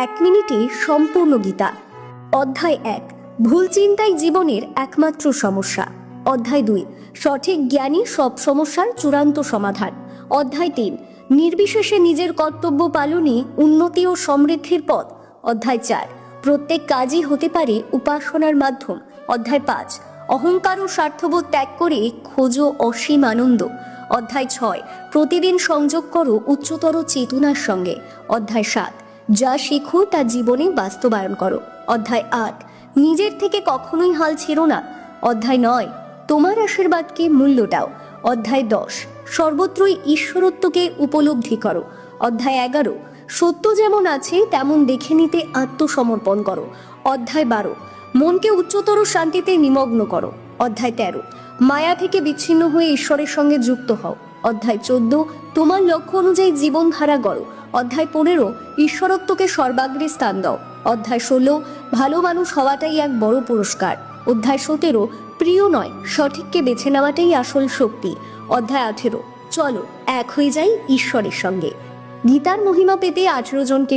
1 মিনিটে সম্পূর্ণ গীতা। অধ্যায় 1, ভুল চিন্তাই জীবনের একমাত্র সমস্যা। অধ্যায় 2, সঠিক জ্ঞানই সব সমস্যার চূড়ান্ত সমাধান। অধ্যায় 3, নির্বিশেষে নিজের কর্তব্য পালনই উন্নতি ও সমৃদ্ধির পথ। অধ্যায় 4, প্রত্যেক কাজই হতে পারে উপাসনার মাধ্যম। অধ্যায় 5, অহংকার ও স্বার্থবোধ ত্যাগ করে খোঁজো অসীম আনন্দ। অধ্যায় 6, প্রতিদিন সংযোগ করো উচ্চতর চেতনার সঙ্গে। অধ্যায় 7, যা শেখো তা জীবনে বাস্তবায়ন করো। অধ্যায় 8, নিজের থেকে কখনোই হাল ছেড়ো না। অধ্যায় 9, তোমার আশীর্বাদকে মূল্য দাও। অধ্যায় 10, সর্বত্রই ঈশ্বরত্বকে উপলব্ধি করো। অধ্যায় 11, সত্য যেমন আছে তেমন দেখে নিতে আত্মসমর্পণ করো। অধ্যায় 12, মনকে উচ্চতর শান্তিতে নিমগ্ন করো। অধ্যায় 13, মায়া থেকে বিচ্ছিন্ন হয়ে ঈশ্বরের সঙ্গে যুক্ত হও। অধ্যায় 14, তোমার লক্ষ্য অনুযায়ী জীবনধারা গড়ো। অধ্যায় 15, ঈশ্বরত্বকে সর্বাগ্রে স্থান দাও। অধ্যায় 16, ভালো মানুষ হওয়াটাই এক বড় পুরস্কার। অধ্যায় 17, প্রিয় নয় সঠিককে বেছে নেওয়াটাই আসল শক্তি। অধ্যায় 18, চলো এক হয়ে যাই ঈশ্বরের সঙ্গে। গীতার মহিমা পেতে 18 জনকে